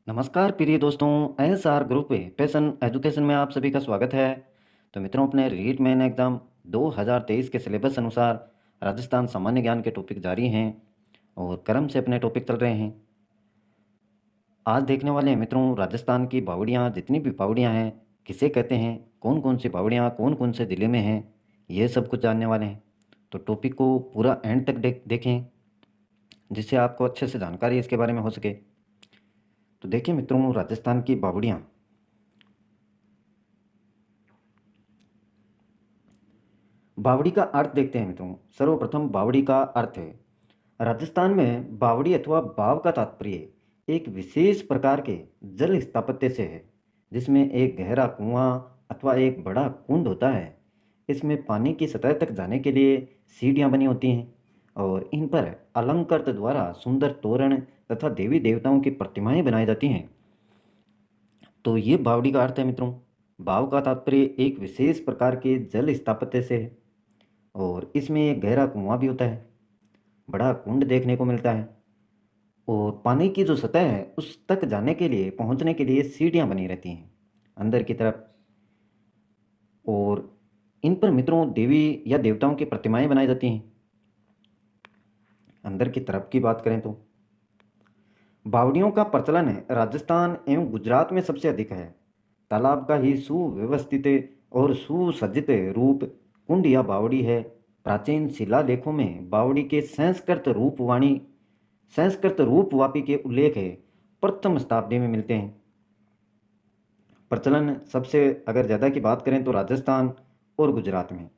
नमस्कार प्रिय दोस्तों। एसआर ग्रुप पैशन एजुकेशन में आप सभी का स्वागत है। तो मित्रों, अपने रीट मेन एग्ज़ाम 2023 के सिलेबस अनुसार राजस्थान सामान्य ज्ञान के टॉपिक जारी हैं और क्रम से अपने टॉपिक चल रहे हैं। आज देखने वाले हैं मित्रों, राजस्थान की बावड़ियाँ, जितनी भी बावड़ियाँ हैं किसे कहते हैं, कौन कौन सी बावड़ियाँ कौन कौन से ज़िले में हैं, ये सब कुछ जानने वाले हैं। तो टॉपिक को पूरा एंड तक देखें, जिससे आपको अच्छे से जानकारी इसके बारे में हो सके। तो देखिए मित्रों, राजस्थान की बावड़ियाँ। बावड़ी का अर्थ देखते हैं मित्रों। सर्वप्रथम बावड़ी का अर्थ है, राजस्थान में बावड़ी अथवा बाव का तात्पर्य एक विशेष प्रकार के जल स्थापत्य से है, जिसमें एक गहरा कुआं अथवा एक बड़ा कुंड होता है। इसमें पानी की सतह तक जाने के लिए सीढ़ियां बनी होती हैं और इन पर अलंकृत द्वारा सुंदर तोरण तथा देवी देवताओं की प्रतिमाएं बनाई जाती हैं। तो ये बावड़ी का अर्थ है मित्रों। बाव का तात्पर्य एक विशेष प्रकार के जल स्थापत्य से है और इसमें एक गहरा कुआं भी होता है, बड़ा कुंड देखने को मिलता है और पानी की जो सतह है उस तक जाने के लिए, पहुंचने के लिए सीढ़ियां बनी रहती हैं अंदर की तरफ। और इन पर मित्रों देवी या देवताओं की प्रतिमाएं बनाई जाती हैं। अंदर की तरफ की बात करें तो बावड़ियों का प्रचलन है राजस्थान एवं गुजरात में सबसे अधिक है। तालाब का ही सुव्यवस्थित और सुसज्जित रूप कुंड या बावड़ी है। प्राचीन शिलालेखों में बावड़ी के संस्कृत रूपवापी के उल्लेख है, प्रथम शताब्दी में मिलते हैं। प्रचलन सबसे अगर ज़्यादा की बात करें तो राजस्थान और गुजरात में।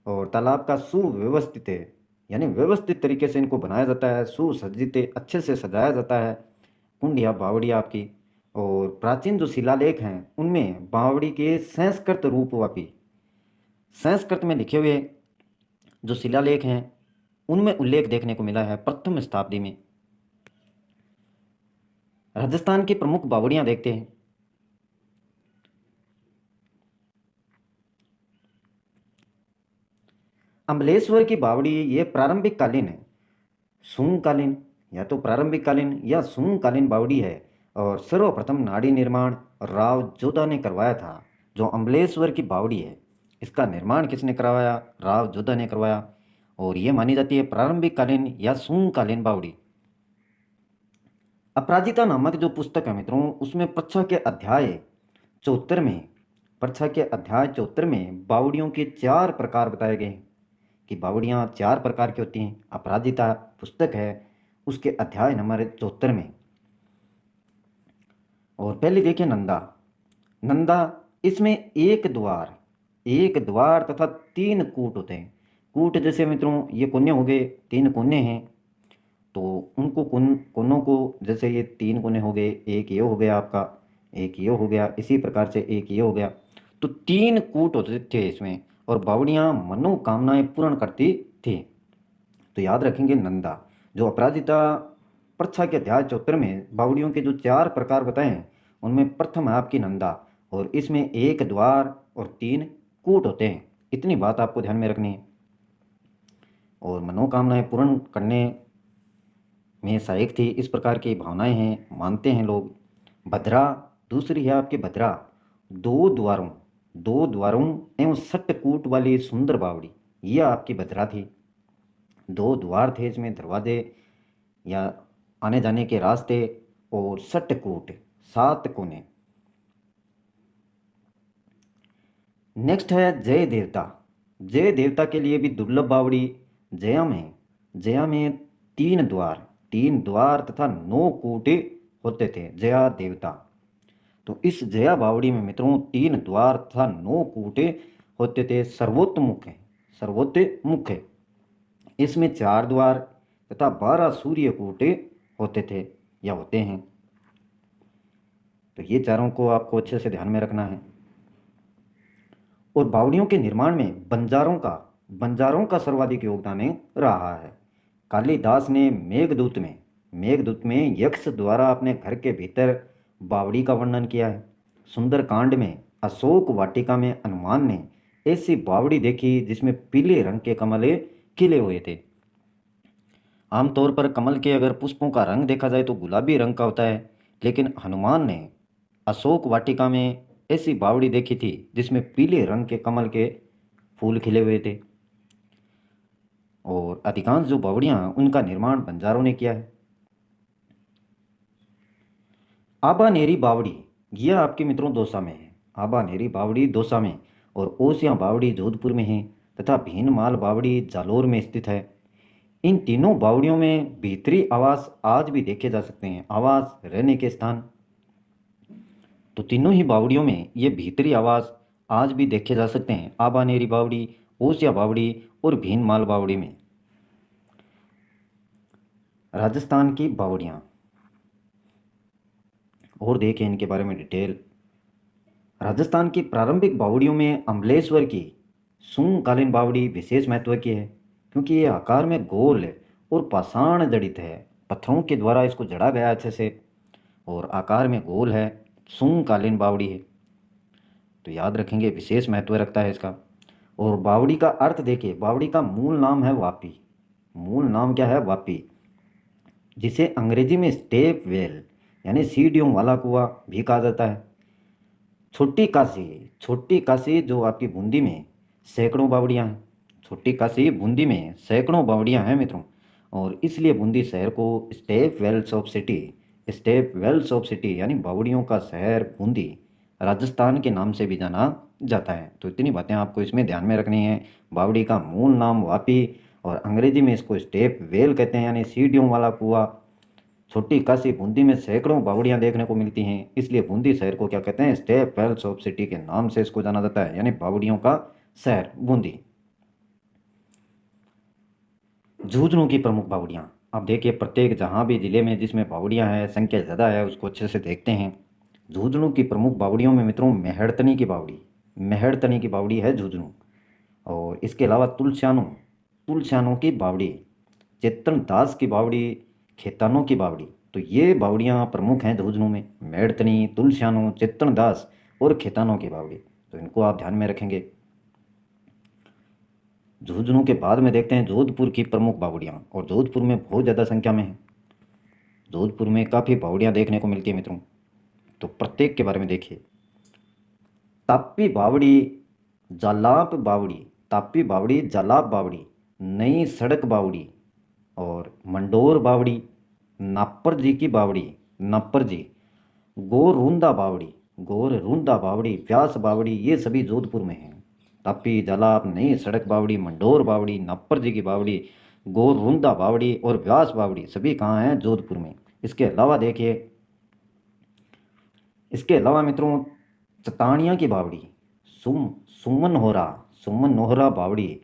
और तालाब का सुव्यवस्थित है, यानी व्यवस्थित तरीके से इनको बनाया जाता है, सुसज्जित अच्छे से सजाया जाता है कुंड या बावड़ी आपकी। और प्राचीन जो शिलालेख हैं उनमें बावड़ी के संस्कृत में लिखे हुए जो शिलालेख हैं उनमें उल्लेख देखने को मिला है प्रथम शताब्दी में। राजस्थान की प्रमुख बावड़ियां देखते हैं। अमलेश्वर की बावड़ी ये प्रारंभिक कालीन है, शुंगकालीन, या तो प्रारंभिक कालीन या शुंगकालीन बावड़ी है और सर्वप्रथम नाड़ी निर्माण राव जोधा ने करवाया था। जो अमलेश्वर की बावड़ी है इसका निर्माण किसने करवाया? राव जोधा ने करवाया और ये मानी जाती है प्रारंभिक कालीन या शुंगकालीन बावड़ी। अपराजिता नामक जो पुस्तक है मित्रों, उसमें परीक्षा के अध्याय 74 में बावड़ियों के 4 प्रकार बताए गए हैं कि बावड़ियाँ 4 प्रकार की होती हैं। अपराजिता पुस्तक है उसके अध्याय नंबर 74 में। और पहले देखिए नंदा। नंदा, इसमें एक द्वार तथा 3 कूट होते हैं। कूट जैसे मित्रों ये कोने हो गए, 3 कोने हैं, तो उनको कोनों को, जैसे ये 3 कोने हो गए, एक ये हो गया आपका, एक ये हो गया, इसी प्रकार से एक ये हो गया, तो 3 कूट होते थे इसमें और बावड़ियाँ मनोकामनाएं पूर्ण करती थी। तो याद रखेंगे नंदा। जो अपराजिता प्रथा के अध्याय 74 में बावड़ियों के जो 4 प्रकार बताए हैं उनमें प्रथम है आपकी नंदा और इसमें एक द्वार और 3 कूट होते हैं। इतनी बात आपको ध्यान में रखनी है। और मनोकामनाएं पूर्ण करने में सहायक थी, इस प्रकार की भावनाएं हैं, मानते हैं लोग। भद्रा, दूसरी है आपकी भद्रा, दो द्वारों एवं सट्टकूट वाली सुंदर बावड़ी, यह आपकी भद्रा थी। 2 द्वार थे इसमें, दरवाजे या आने जाने के रास्ते, और सट्टकूट 7 कोने। नेक्स्ट है जय देवता। जय देवता के लिए भी दुर्लभ बावड़ी जया में 3 द्वार तथा 9 कूट होते थे। जया देवता, तो इस जया बावड़ी में मित्रों 3 द्वार तथा 9 कूट होते थे। सर्वोत्तमुख है, इसमें 4 द्वार तथा 12 सूर्य कूट होते थे या होते हैं। तो ये चारों को आपको अच्छे से ध्यान में रखना है। और बावड़ियों के निर्माण में बंजारों का सर्वाधिक योगदान रहा है। कालिदास ने मेघदूत में यक्ष द्वारा अपने घर के भीतर बावड़ी का वर्णन किया है। सुंदरकांड में अशोक वाटिका में हनुमान ने ऐसी बावड़ी देखी जिसमें पीले रंग के कमल खिले हुए थे। आमतौर पर कमल के अगर पुष्पों का रंग देखा जाए तो गुलाबी रंग का होता है, लेकिन हनुमान ने अशोक वाटिका में ऐसी बावड़ी देखी थी जिसमें पीले रंग के कमल के फूल खिले हुए थे। और अधिकांश जो बावड़ियाँ उनका निर्माण बंजारों ने किया है। आबानेरी बावड़ी यह आपके मित्रों दौसा में है। आबानेरी बावड़ी दौसा में और ओसियां बावड़ी जोधपुर में है तथा भीनमाल बावड़ी जालोर में स्थित है। इन तीनों बावड़ियों में भीतरी आवास आज भी देखे जा सकते हैं, आवास रहने के स्थान। तो तीनों ही बावड़ियों में ये भीतरी आवास आज भी देखे जा सकते हैं, आबानेरी बावड़ी, ओसिया बावड़ी और भीनमाल बावड़ी में। राजस्थान की बावड़ियाँ और देखें इनके बारे में डिटेल। राजस्थान की प्रारंभिक बावड़ियों में अमलेश्वर की शुंगकालीन बावड़ी विशेष महत्व की है, क्योंकि ये आकार में गोल है और पाषाण जड़ित है। पत्थरों के द्वारा इसको जड़ा गया अच्छे से और आकार में गोल है, शुंगकालीन बावड़ी है। तो याद रखेंगे, विशेष महत्व रखता है इसका। और बावड़ी का अर्थ देखिए, बावड़ी का मूल नाम है वापी। मूल नाम क्या है? वापी, जिसे अंग्रेजी में स्टेप वेल यानी सीढ़ियों वाला कुआं भी कहा जाता है। छोटी काशी, छोटी काशी जो आपकी बूंदी में सैकड़ों बावड़ियाँ हैं। छोटी काशी बूंदी में सैकड़ों बावड़ियाँ हैं मित्रों, और इसलिए बूंदी शहर को step wells of city, step wells of city यानी बावड़ियों का शहर बूंदी राजस्थान के नाम से भी जाना जाता है। तो इतनी बातें आपको इसमें ध्यान में रखनी है। बावड़ी का मूल नाम वापी और अंग्रेजी में इसको स्टेप वेल कहते हैं यानी सीढ़ियों वाला कुआं। छोटी काशी बूंदी में सैकड़ों बावड़ियां देखने को मिलती हैं, इसलिए बूंदी शहर को क्या कहते हैं? स्टेप वेल्स ऑफ सिटी के नाम से इसको जाना जाता है, यानी बावड़ियों का शहर बूंदी। झुंझुनू की प्रमुख बावड़ियां। अब देखिए, प्रत्येक जहां भी जिले में जिसमें बावड़ियां हैं, संख्या ज़्यादा है, उसको अच्छे से देखते हैं। झुंझुनू की प्रमुख बावड़ियों में मित्रों मेहड़तनी की बावड़ी, मेहड़तनी की बावड़ी है झुंझुनू। और इसके अलावा तुलस्यानो, तुलस्यानो की बावड़ी, चेतन दास की बावड़ी, खेतानों की बावड़ी। तो ये बावड़ियाँ प्रमुख हैं झुंझुनू में, मेड़तनी, तुलस्यानो, चेतन दास और खेतानों की बावड़ी। तो इनको आप ध्यान में रखेंगे। झुंझुनू के बाद में देखते हैं जोधपुर की प्रमुख बावड़ियाँ, और जोधपुर में बहुत ज़्यादा संख्या में है। जोधपुर में काफ़ी बावड़ियाँ देखने को मिलती है मित्रों। तो प्रत्येक के बारे में देखिए। ताप्पी बावड़ी, जालाप बावड़ी, ताप्पी बावड़ी, जालाप बावड़ी, नई सड़क बावड़ी और मंडोर बावड़ी, नापर जी की बावड़ी, नापर जी, गोरूंदा बावड़ी, गोरूंदा बावड़ी, व्यास बावड़ी, ये सभी जोधपुर में हैं। तापी, जालाप, नई सड़क बावड़ी, मंडोर बावड़ी, नापर जी की बावड़ी, गोरूंदा बावड़ी और व्यास बावड़ी सभी कहाँ हैं? जोधपुर में। इसके अलावा देखिए, इसके अलावा मित्रों चतानिया की बावड़ी, सुमन नोहरा, सुमन नोहरा बावड़ी,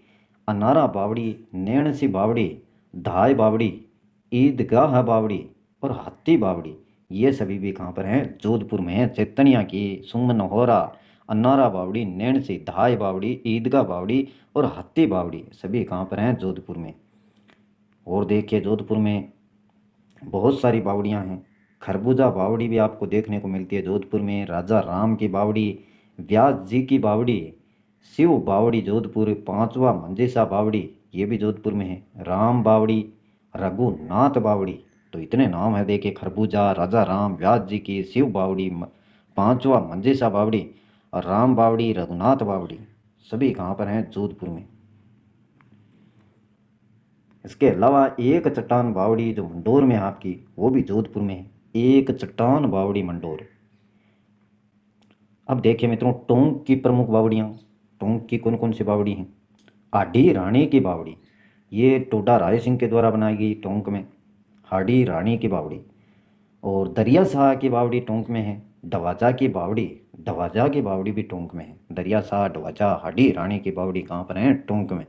अनारा बावड़ी, नैणसी बावड़ी, धाय बावड़ी, ईदगाह बावड़ी और हाथी बावड़ी, ये सभी भी कहाँ पर हैं? जोधपुर में हैं। चैतन्या की, सुमन नोहरा, अनारा बावड़ी, नैणसी, धाय बावड़ी, ईदगाह बावड़ी और हाथी बावड़ी सभी कहाँ पर हैं? जोधपुर में। और देखिए, जोधपुर में बहुत सारी बावड़ियाँ हैं। खरबूजा बावड़ी भी आपको देखने को मिलती है जोधपुर में। राजा राम की बावड़ी, व्यास जी की बावड़ी, शिव बावड़ी जोधपुर, पांचवा मंजेसा बावड़ी ये भी जोधपुर में है। राम बावड़ी, रघुनाथ बावड़ी, तो इतने नाम है देखिए, खरबूजा, राजा राम, व्यास जी की, शिव बावड़ी, पांचवा मंजेसा बावड़ी और राम बावड़ी, रघुनाथ बावड़ी सभी कहाँ पर हैं? जोधपुर में। इसके अलावा एक चट्टान बावड़ी जो मंडोर में है आपकी, वो भी जोधपुर में है। एक चट्टान बावड़ी मंडोर। अब देखिए मित्रों, टोंक की प्रमुख बावड़ियाँ। टोंक की कौन कौन सी बावड़ी हैं? हाडी रानी की बावड़ी, ये टोडा राय सिंह के द्वारा बनाई गई टोंक में, हाडी रानी की बावड़ी। और दरिया शाह की बावड़ी टोंक में है। डवाजा की बावड़ी, डवाजा की बावड़ी भी टोंक में है। दरिया शाह, डवाजा, हाडी रानी की बावड़ी कहाँ पर हैं? टोंक में।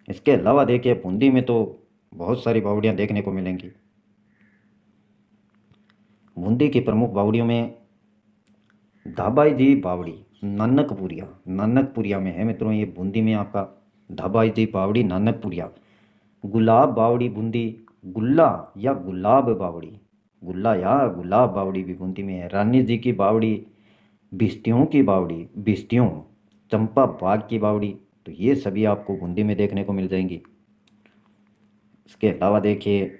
इसके अलावा देखिए, बूंदी में तो बहुत सारी बावड़ियाँ देखने को मिलेंगी। बूंदी की प्रमुख बावड़ियों में धाबाई जी बावड़ी, नानकपुरिया, नानकपुरिया में है मित्रों ये बूंदी में आपका। धाबाई जी बावड़ी, नानकपुरिया। गुलाब बावड़ी बूंदी, गुल्ला या गुलाब बावड़ी, गुल्ला या गुलाब बावड़ी भी बूंदी में है। रानी जी की बावड़ी, भिस्तियों की बावड़ी, भिस्तियों, चंपा बाग की बावड़ी, तो ये सभी आपको बूंदी में देखने को मिल जाएंगी। इसके अलावा देखिए,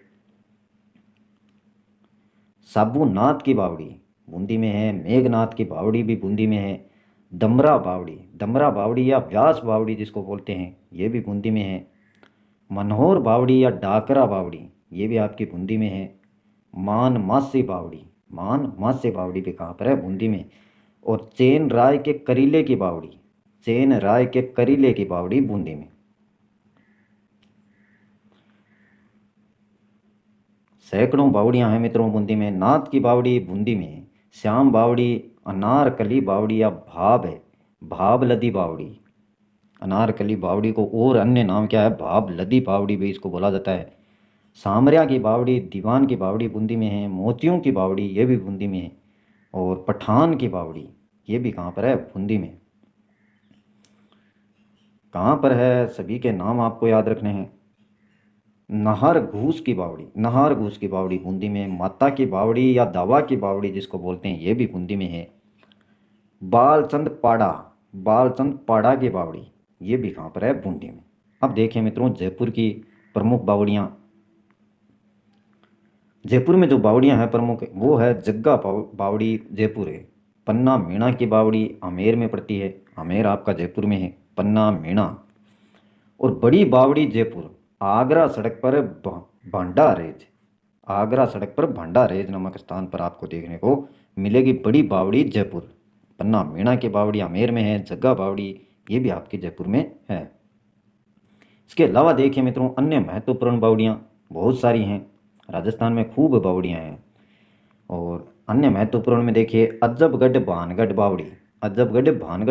साबूनाथ की बावड़ी बूंदी में है। मेघनाथ की बावड़ी भी बूंदी में है। दमरा बावड़ी या व्यास बावड़ी जिसको बोलते हैं, ये भी बूंदी में है। मनोहर बावड़ी या डाकरा बावड़ी, ये भी आपकी बूंदी में है। मान मासी बावड़ी भी कहाँ पर है? बूंदी में। और चेन राय के करीले की बावड़ी बूंदी में। सैकड़ों बावड़ियां हैं मित्रों बूंदी में। नाथ की बावड़ी बूंदी में है। श्याम बावड़ी, अनारकली बावड़ी या भाब लदी बावड़ी। अनारकली बावड़ी को और अन्य नाम क्या है? भाब लदी बावड़ी भी इसको बोला जाता है। सामरिया की बावड़ी, दीवान की बावड़ी बूंदी में है। मोतियों की बावड़ी, ये भी बूंदी में है। और पठान की बावड़ी, ये भी कहाँ पर है? बूंदी में। कहाँ पर है? सभी के नाम आपको याद रखने हैं। नहार घूस की बावड़ी बूंदी में। माता की बावड़ी या दावा की बावड़ी जिसको बोलते हैं, ये भी बूंदी में है। बालचंद पाड़ा बालचंद पाड़ा की बावड़ी, ये भी कहाँ पर है? बूंदी में। अब देखिए मित्रों, जयपुर की प्रमुख बावड़ियाँ। जयपुर में जो बावड़ियाँ हैं प्रमुख, वो है जग्गा बावड़ी, जयपुर है। पन्ना मीणा की बावड़ी आमेर में पड़ती है। आमेर आपका जयपुर में है। पन्ना मीणा। और बड़ी बावड़ी जयपुर, आगरा सड़क पर भांडा रेज। आगरा सड़क पर भांडा रेज नामक स्थान पर आपको देखने को मिलेगी बड़ी बावड़ी जयपुर। पन्ना मीणा की बावड़ी आमेर में है। जग्गा बावड़ी, ये भी आपके जयपुर में है। इसके अलावा देखिए मित्रों, अन्य महत्वपूर्ण बावड़ियाँ बहुत सारी हैं। राजस्थान में खूब बावड़ियाँ हैं। और अन्य महत्वपूर्ण में देखिए, अजबगढ़ भानगढ़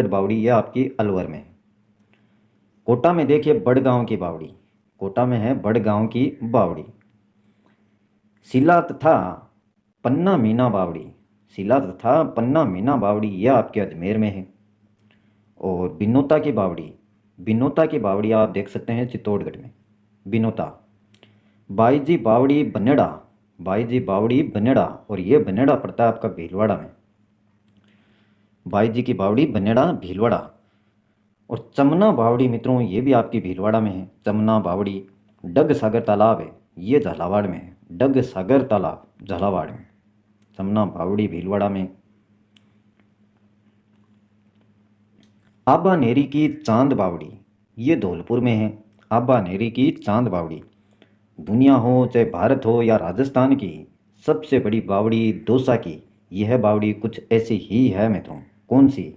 बावड़ी, यह आपकी अलवर में है। कोटा में देखिए बड़गांव की बावड़ी, कोटा में है बड़गांव की बावड़ी। शिला तथा पन्ना मीना बावड़ी, यह आपके अजमेर में है। और बिनोता की बावड़ी आप देख सकते हैं चित्तौड़गढ़ में। बिनोता। बाई जी बावड़ी बनेड़ा, और ये बनेड़ा पड़ता है आपका भीलवाड़ा में। बाई जी की बावड़ी बनेड़ा, भीलवाड़ा। और चमना बावड़ी मित्रों, ये भी आपकी भीलवाड़ा में है। चमना बावड़ी। डग सागर तालाब है, ये झालावाड़ में है। डग सागर तालाब झालावाड़ में। चमना बावड़ी भीलवाड़ा में। आबा नेरी की चांद बावड़ी, ये धौलपुर में है। आबा नेरी की चांद बावड़ी। दुनिया हो चाहे भारत हो या राजस्थान की सबसे बड़ी बावड़ी दौसा की, यह बावड़ी कुछ ऐसी ही है मित्रों। कौन सी?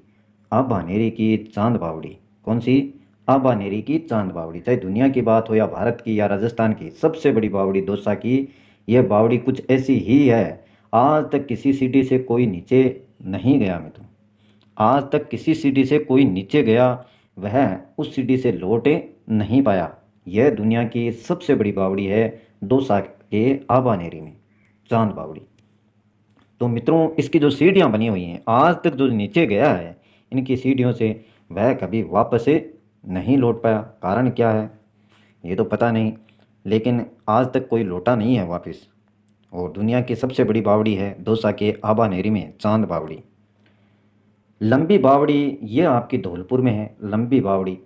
आबा नेरी की चांद बावड़ी। कौन सी? आबा नेरी की चांद बावड़ी। चाहे दुनिया की बात हो या भारत की या राजस्थान की, सबसे बड़ी बावड़ी दौसा की, यह बावड़ी कुछ ऐसी ही है। आज तक किसी सीढ़ी से कोई नीचे नहीं गया मित्रों। आज तक किसी सीढ़ी से कोई नीचे गया, वह उस सीढ़ी से लौटे नहीं पाया। यह दुनिया की सबसे बड़ी बावड़ी है दौसा के आबानेरी में, चांद बावड़ी। तो मित्रों, इसकी जो सीढ़ियाँ बनी हुई हैं, आज तक जो नीचे गया है इनकी सीढ़ियों से, वह कभी वापस से नहीं लौट पाया। कारण क्या है ये तो पता नहीं, लेकिन आज तक कोई लौटा नहीं है वापस। और दुनिया की सबसे बड़ी बावड़ी है दौसा के आबानेरी में, चांद बावड़ी। लंबी बावड़ी, ये आपकी धौलपुर में है। लंबी बावड़ी।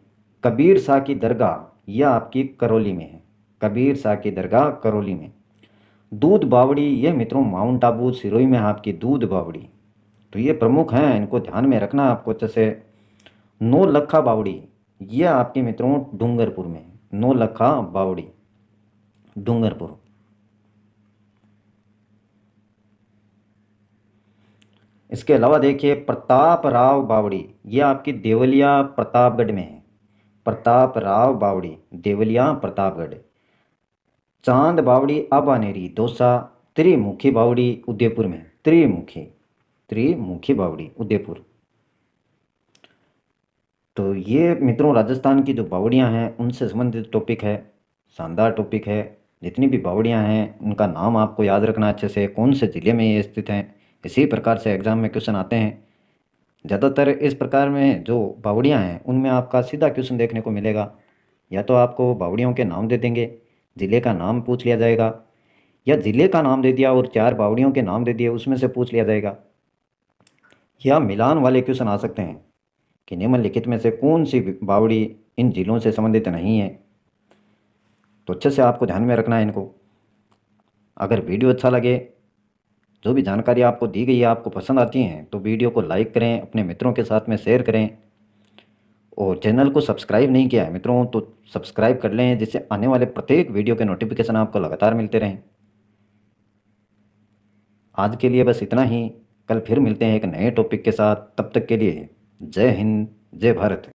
कबीर शाह की दरगाह, यह आपकी करौली में है। कबीर शाह की दरगाह करौली में। दूध बावड़ी, ये मित्रों माउंट आबू सिरोही में है आपकी दूध बावड़ी। तो ये प्रमुख हैं, इनको ध्यान में रखना आपको अच्छे से। नौ लखा बावड़ी, ये आपके मित्रों डूंगरपुर में है। नौ लखा बावड़ी, डूंगरपुर। इसके अलावा देखिए प्रताप राव बावड़ी, ये आपकी देवलिया प्रतापगढ़ में है। प्रताप राव बावड़ी, देवलिया प्रतापगढ़। चांद बावड़ी आबानेरी दौसा। त्रिमुखी बावड़ी उदयपुर में। त्रिमुखी बावड़ी उदयपुर। तो ये मित्रों राजस्थान की जो बावड़ियाँ हैं उनसे संबंधित टॉपिक है। शानदार टॉपिक है। जितनी भी बावड़ियाँ हैं उनका नाम आपको याद रखना अच्छे से, कौन से ज़िले में ये स्थित हैं। इसी प्रकार से एग्ज़ाम में क्वेश्चन आते हैं। ज़्यादातर इस प्रकार में जो बावड़ियाँ हैं उनमें आपका सीधा क्वेश्चन देखने को मिलेगा। या तो आपको बावड़ियों के नाम दे देंगे, ज़िले का नाम पूछ लिया जाएगा, या ज़िले का नाम दे दिया और 4 बावड़ियों के नाम दे दिए, उसमें से पूछ लिया जाएगा। या मिलान वाले क्वेश्चन आ सकते हैं कि निम्नलिखित में से कौन सी बावड़ी इन जिलों से संबंधित नहीं है। तो अच्छे से आपको ध्यान में रखना है इनको। अगर वीडियो अच्छा लगे जो भी जानकारी आपको दी गई है आपको पसंद आती हैं तो वीडियो को लाइक करें, अपने मित्रों के साथ में शेयर करें, और चैनल को सब्सक्राइब नहीं किया है मित्रों तो सब्सक्राइब कर लें, जिससे आने वाले प्रत्येक वीडियो के नोटिफिकेशन आपको लगातार मिलते रहें। आज के लिए बस इतना ही। कल फिर मिलते हैं एक नए टॉपिक के साथ। तब तक के लिए जय हिंद, जय भारत।